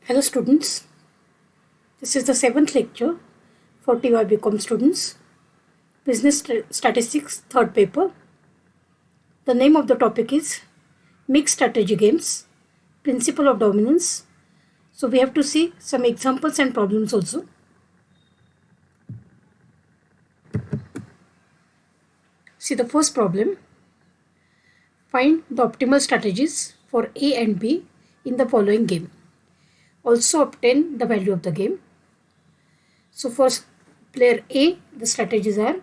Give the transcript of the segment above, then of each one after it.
Hello students, this is the 7th lecture for TY BCom students, Business Statistics 3rd paper. The name of the topic is Mixed Strategy Games, Principle of Dominance. So we have to see some examples and problems also. See the first problem. Find the optimal strategies for A and B in the following game. Also obtain the value of the game. So for player A, the strategies are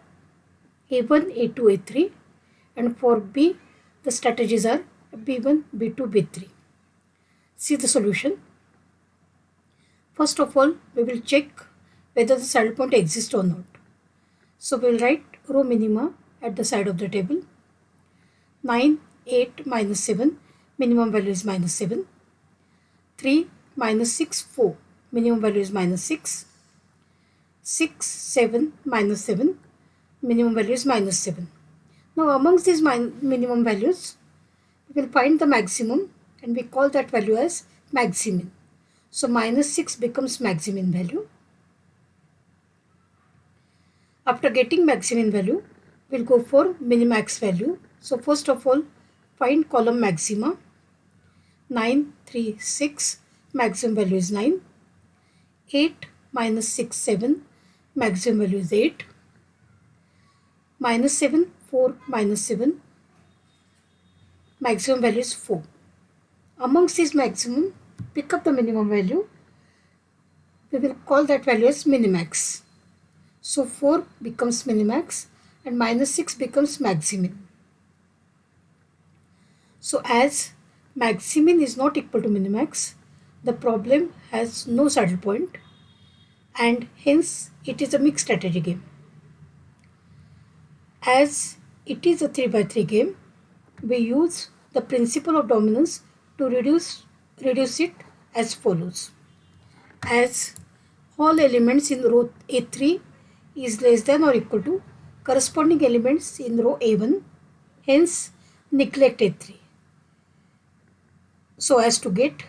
A1, A2, A3, and for B, the strategies are B1, B2, B3. See the solution. First of all, we will check whether the saddle point exists or not. So we will write row minima at the side of the table. 9, 8, minus 7, minimum value is minus 7. 3, minus 6, 4, minimum value is minus 6. 6, 7, minus 7, minimum value is minus 7. Now amongst these minimum values, we will find the maximum and we call that value as maximin. So minus 6 becomes maximin value. After getting maximin value, we will go for minimax value. So first of all, find column maxima. 9, 3, 6, maximum value is 9. 8, minus 6, 7, maximum value is 8. Minus 7, 4, minus 7, maximum value is 4. Amongst these maximum, pick up the minimum value. We will call that value as minimax. So 4 becomes minimax and minus 6 becomes maximin. So as maximin is not equal to minimax, the problem has no saddle point and hence it is a mixed strategy game. As it is a 3x3 game, we use the principle of dominance to reduce it as follows. As all elements in row A3 is less than or equal to corresponding elements in row A1, hence neglect A3. So as to get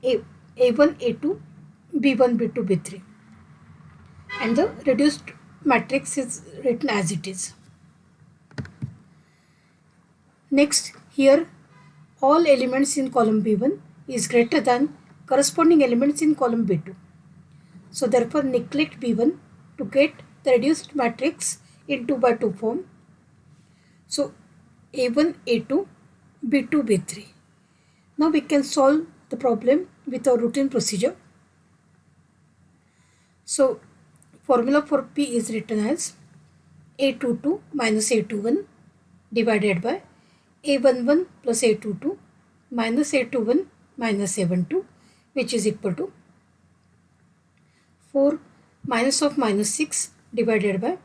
A1, A2, B1, B2, B3. And the reduced matrix is written as it is. Next, here all elements in column B1 is greater than corresponding elements in column B2. So therefore neglect B1 to get the reduced matrix in 2x2 form. So A1, A2, B2, B3. Now we can solve the problem with our routine procedure. So formula for P is written as A22 minus A21 divided by A11 plus A22 minus A21 minus A12, which is equal to 4 minus of minus 6 divided by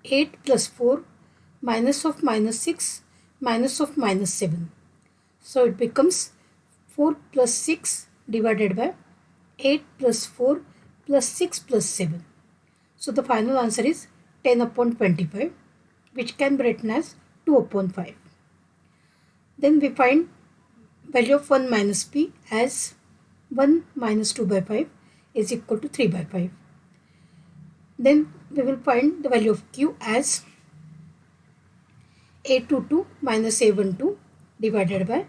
8 plus 4 minus of minus 6 minus of minus 7. So it becomes 4 plus 6 divided by 8 plus 4 plus 6 plus 7. So the final answer is 10 upon 25, which can be written as 2 upon 5. Then we find value of 1 minus P as 1 minus 2 by 5 is equal to 3 by 5. Then we will find the value of Q as A22 minus A12 divided by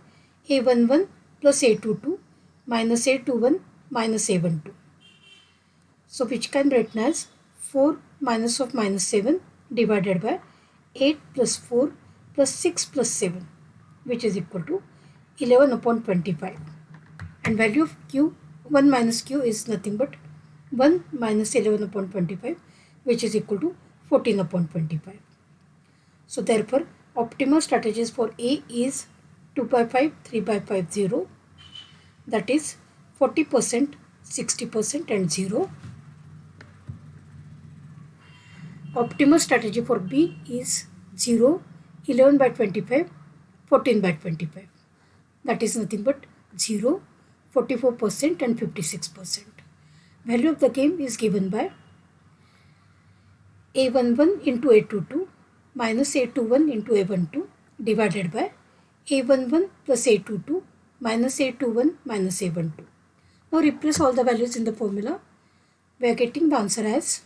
A11 plus A22 minus A21 minus A12. So which can be written as 4 minus of minus 7 divided by 8 plus 4 plus 6 plus 7, which is equal to 11 upon 25. And value of Q, 1 minus Q is nothing but 1 minus 11 upon 25, which is equal to 14 upon 25. So therefore, optimal strategies for A is 2 by 5, 3 by 5, 0. That is 40%, 60% and 0. Optimal strategy for B is 0, 11 by 25, 14 by 25. That is nothing but 0, 44% and 56%. Value of the game is given by A11 into A22 minus A21 into A12 divided by A11 plus A22 minus A21 minus A12. Now replace all the values in the formula. We are getting the answer as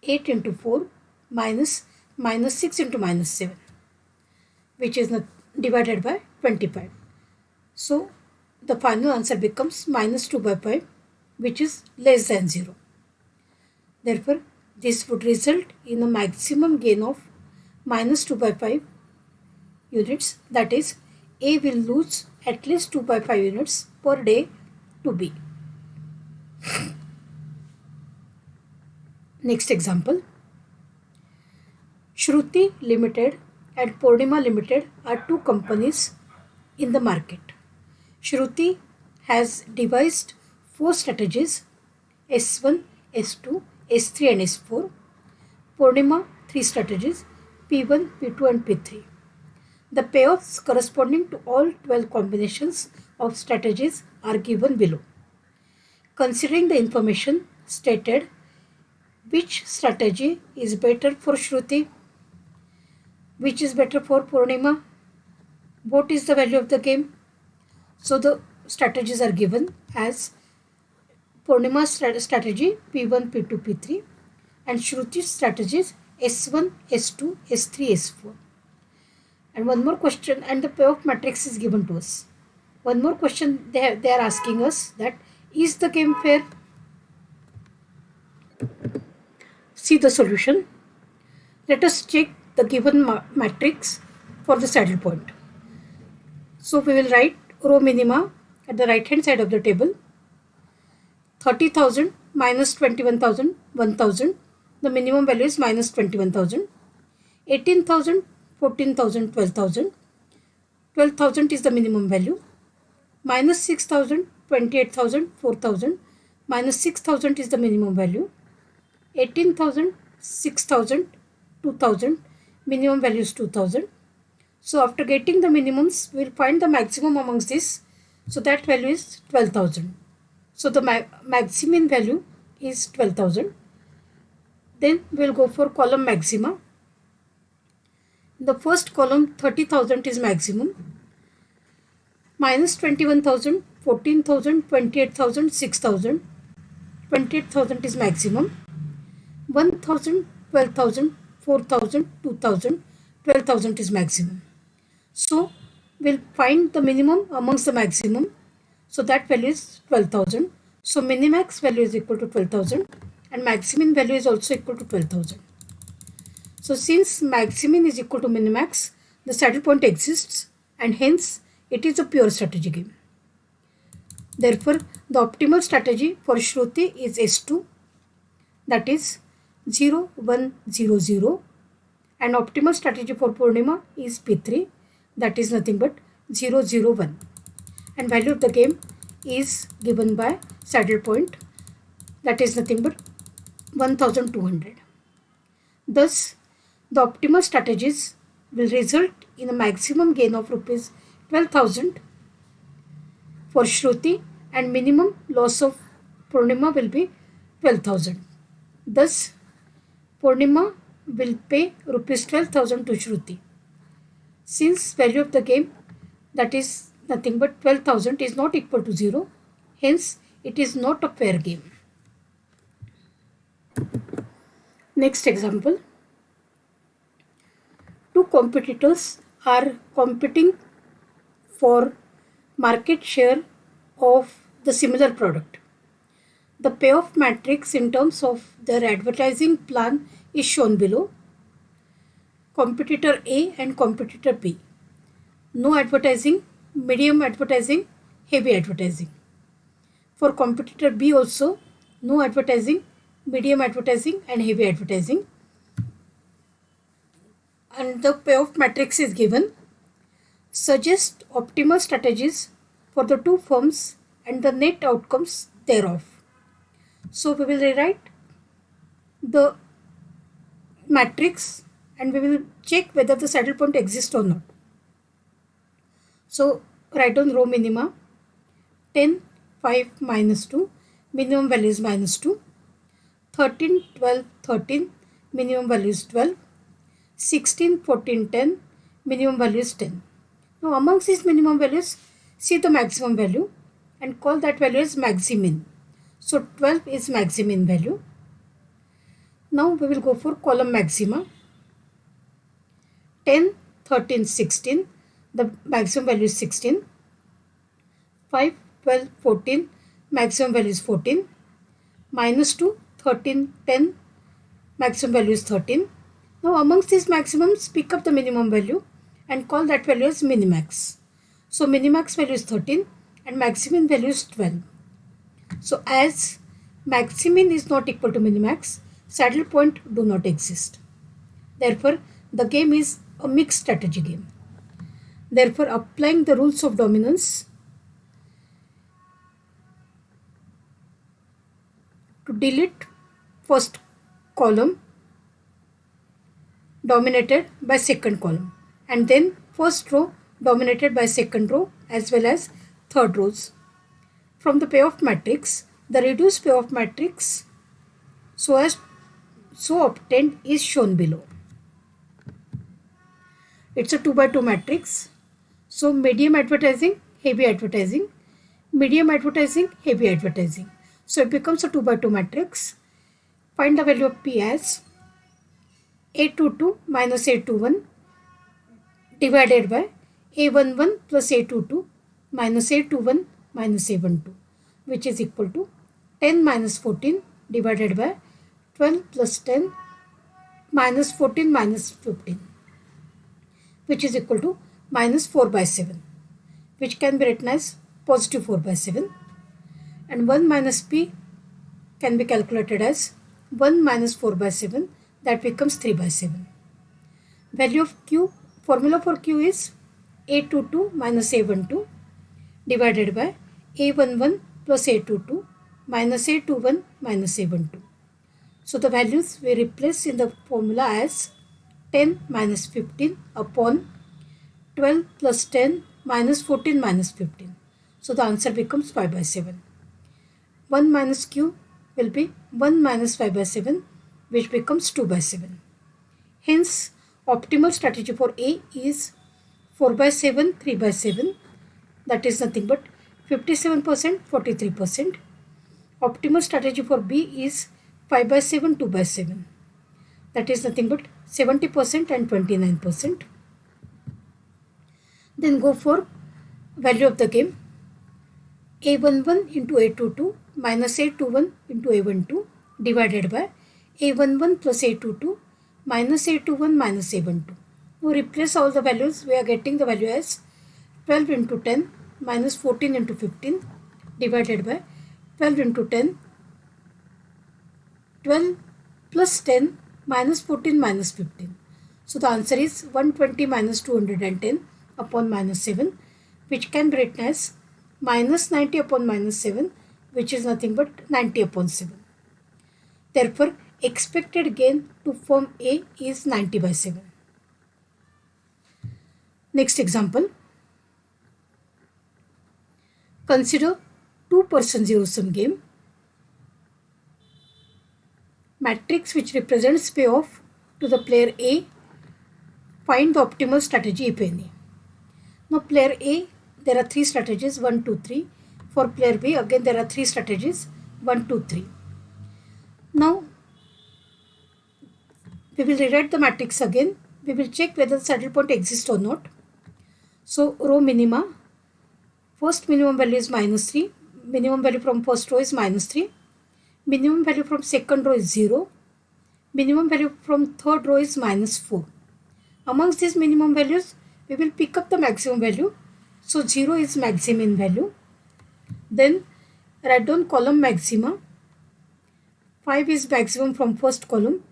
8 into 4 minus 6 into minus 7, which is divided by 25. So the final answer becomes minus 2 by 5, which is less than 0. Therefore, this would result in a maximum gain of minus 2 by 5 units. That is, A will lose at least 2 by 5 units per day to B. Next example. Shruti Limited and Purnima Limited are two companies in the market. Shruti has devised 4 strategies: S1, S2, S3 and S4. Purnima 3 strategies: P1, P2 and P3. The payoffs corresponding to all 12 combinations of strategies are given below. Considering the information stated, which strategy is better for Shruti? Which is better for Purnima? What is the value of the game? So the strategies are given as Purnima's strategy P1, P2, P3 and Shruti's strategies S1, S2, S3, S4. And one more question, and the payoff matrix is given to us. One more question they are asking us, that is the game fair? See the solution. Let us check the given matrix for the saddle point. So we will write row minima at the right hand side of the table. 30,000 minus 21,000, 1,000. The minimum value is minus 21,000. 18,000, 14,000, 12,000. 12,000 is the minimum value. Minus 6,000, 28,000, 4,000. Minus 6,000 is the minimum value. 18,000, 6,000, 2,000. Minimum value is 2,000. So after getting the minimums, we will find the maximum amongst this. So that value is 12,000. So the maximum value is 12,000. Then we will go for column maxima. In the first column, 30,000 is maximum. Minus 21,000, 14,000, 28,000, 6,000. 28,000 is maximum. 1,000, 12,000, 4,000, 2,000, 12,000 is maximum. So we'll find the minimum amongst the maximum. So that value is 12,000. So minimax value is equal to 12,000 and maximum value is also equal to 12,000. So since maximum is equal to minimax, the saddle point exists and hence it is a pure strategy game. Therefore, the optimal strategy for Shruti is S2, that is 0, 1, 0, 0, and optimal strategy for Purnima is P3, that is nothing but 0, 0, 1, and value of the game is given by saddle point, that is nothing but 1,200. Thus, the optimal strategies will result in a maximum gain of rupees 12,000 for Shruti and minimum loss of Purnima will be 12,000. Thus, Purnima will pay rupees 12,000 to Shruti. Since value of the game, that is nothing but 12,000, is not equal to 0, hence it is not a fair game. Next example. Two competitors are competing for market share of the similar product. The payoff matrix in terms of their advertising plan is shown below. Competitor A and competitor B. No advertising, medium advertising, heavy advertising. For competitor B also, no advertising, medium advertising and heavy advertising. And the payoff matrix is given. Suggest optimal strategies for the two firms and the net outcomes thereof. So we will rewrite the matrix and we will check whether the saddle point exists or not. So write down row minima. 10, 5, minus 2, minimum value is minus 2. 13, 12, 13, minimum value is 12. 16, 14, 10, minimum value is 10. Now amongst these minimum values, see the maximum value. and call that value as maximin. So 12 is maximin value. Now we will go for column maxima. 10, 13, 16. The maximum value is 16. 5, 12, 14. Maximum value is 14. Minus 2, 13, 10. Maximum value is 13. Now amongst these maximums, pick up the minimum value and call that value as minimax. So minimax value is 13 and maximum value is 12. So as maximin is not equal to minimax, saddle point do not exist. Therefore, the game is a mixed strategy game. Therefore, applying the rules of dominance to delete first column dominated by second column, and then first row dominated by second row as well as third rows. From the payoff matrix, the reduced payoff matrix so obtained is shown below. It's a 2 by 2 matrix. So medium advertising, heavy advertising, medium advertising, heavy advertising. So it becomes a 2 by 2 matrix. Find the value of P as A22 minus A21 divided by A11 plus A22 minus A21 minus A12, which is equal to 10 minus 14 divided by 12 plus 10 minus 14 minus 15, which is equal to minus 4 by 7, which can be written as positive 4 by 7. And 1 minus P can be calculated as 1 minus 4 by 7, that becomes 3 by 7. Value of Q, formula for Q is A22 minus A12 divided by A11 plus A22 minus A21 minus A12. So the values we replace in the formula as 10 minus 15 upon 12 plus 10 minus 14 minus 15. So the answer becomes 5 by 7. 1 minus Q will be 1 minus 5 by 7, which becomes 2 by 7. Hence, optimal strategy for A is 4 by 7, 3 by 7. That is nothing but 57%, 43%. Optimal strategy for B is 5 by 7, 2 by 7. That is nothing but 70% and 29%. Then go for value of the game. A11 into A22 minus A21 into A12 divided by A11 plus A22 minus A21 minus A12. Now replace all the values. We are getting the value as 12 into 10 minus 14 into 15 divided by 12 into 10, 12 plus 10 minus 14 minus 15. So the answer is 120 minus 210 upon minus 7, which can be written as minus 90 upon minus 7, which is nothing but 90 upon 7. Therefore, expected gain to form A is 90 by 7. Next example. Consider two-person zero-sum game. Matrix which represents payoff to the player A. Find the optimal strategy if any. Now player A, there are 3 strategies, 1, 2, 3. For player B, again there are 3 strategies, 1, 2, 3. Now we will rewrite the matrix again. We will check whether the saddle point exists or not. So row minima, first minimum value is minus 3. Minimum value from first row is minus 3. Minimum value from second row is 0. Minimum value from third row is minus 4. Amongst these minimum values, we will pick up the maximum value. So 0 is maximin value. Then write down column maxima. 5 is maximum from first column.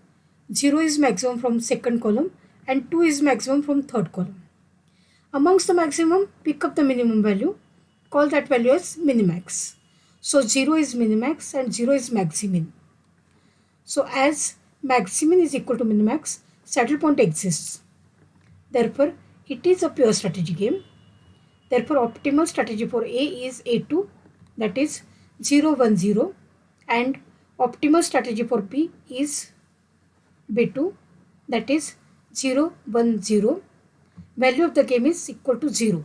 0 is maximum from second column. And 2 is maximum from third column. Amongst the maximum, pick up the minimum value. Call that value as minimax. So 0 is minimax and 0 is maximin. So as maximin is equal to minimax, saddle point exists. Therefore, it is a pure strategy game. Therefore, optimal strategy for A is A2, that is 0, 1, 0. And optimal strategy for B is B2, that is 0, 1, 0. Value of the game is equal to 0.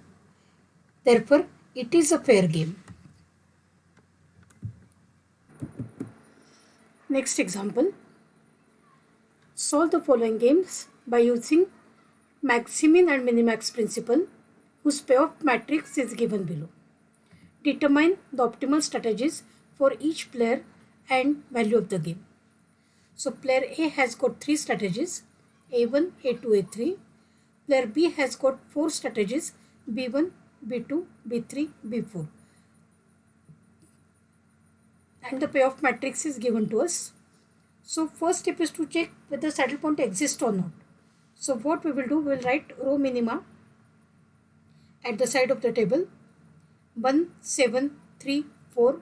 Therefore, it is a fair game. Next example. Solve the following games by using Maximin and Minimax principle, whose payoff matrix is given below. Determine the optimal strategies for each player and value of the game. So player A has got 3 strategies, A1, A2, A3. Player B has got 4 strategies, B1, B2, B3, B4. And the payoff matrix is given to us. So first step is to check whether saddle point exists or not. So what we will do, we will write row minima at the side of the table. 1, 7, 3, 4.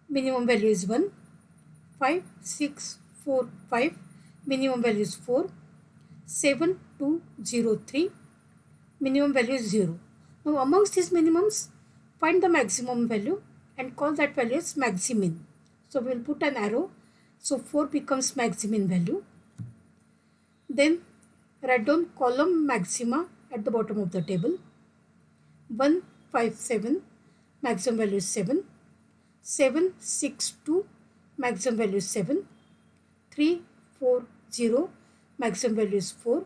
Minimum value is 1. 5, 6, 4, 5. Minimum value is 4. 7, 2, 0, 3. Minimum value is 0. Now amongst these minimums, find the maximum value and call that value as maximin. So we will put an arrow. So 4 becomes maximin value. Then write down column maxima at the bottom of the table. 1, 5, 7. Maximum value is 7. 7, 6, 2. Maximum value is 7. 3, 4, 0. Maximum value is 4.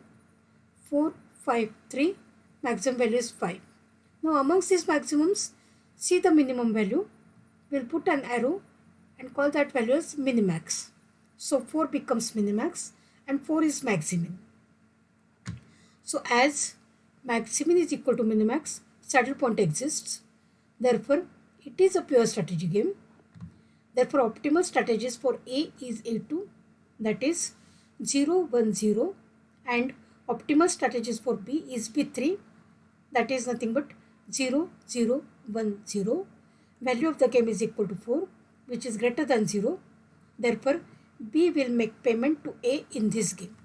4, 5, 3. Maximum value is 5. Now amongst these maximums, see the minimum value. We will put an arrow and call that value as minimax. So 4 becomes minimax and 4 is maximin. So as maximin is equal to minimax, saddle point exists. Therefore, it is a pure strategy game. Therefore, optimal strategies for A is A2, that is 0, 1, 0, and optimal strategies for B is B3, that is nothing but 0, 0, 1, 0. Value of the game is equal to 4, which is greater than 0. Therefore, B will make payment to A in this game.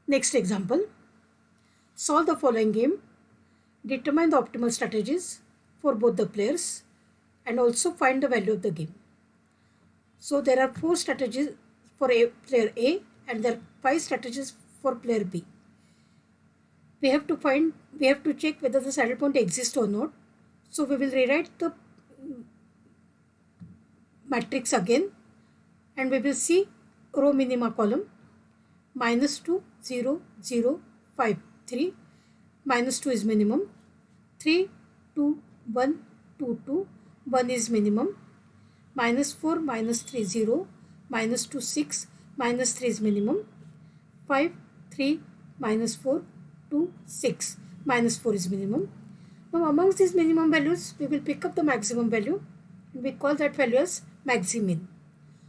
Next example. Solve the following game. Determine the optimal strategies for both the players and also find the value of the game. So there are 4 strategies for player A and there are 5 strategies for player B. We have to check whether the saddle point exists or not. So we will rewrite the matrix again and we will see row minima column -2, 0, 0, 5, 3. -2 is minimum. 3, 2, 1, 2, 2. 1 is minimum. -4, -3, 0. -2, 6. -3 is minimum. 5, 3, -4, 2, 6. -4 is minimum. Now amongst these minimum values, we will pick up the maximum value and we call that value as maximin.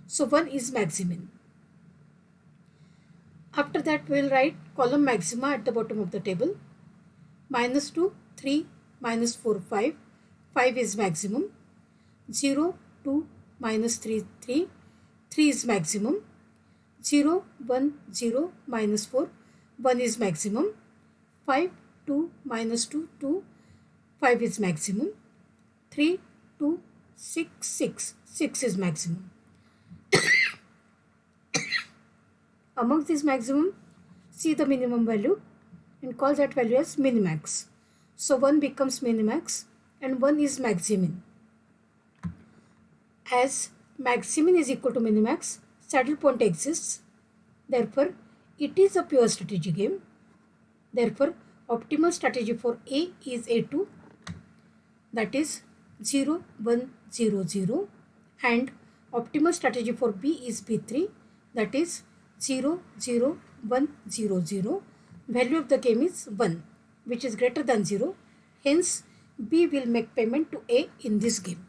So 1 is maximin. After that, we will write column maxima at the bottom of the table. -2, 3, -4, 5. 5 is maximum. 0, 2, -3, 3. 3 is maximum. 0, 1, 0, -4. 1 is maximum. 5, 2, -2, 2. 5 is maximum. 3, 2, 6, 6. 6 is maximum. Amongst this maximum, see the minimum value and call that value as minimax. So 1 becomes minimax and 1 is maximin. As maximin is equal to minimax, saddle point exists. Therefore, it is a pure strategy game. Therefore, optimal strategy for A is A2, that is 0, 1, 0, 0, and optimal strategy for B is B3, that is 0, 0, 1, 0, 0. Value of the game is 1, which is greater than 0. Hence, B will make payment to A in this game.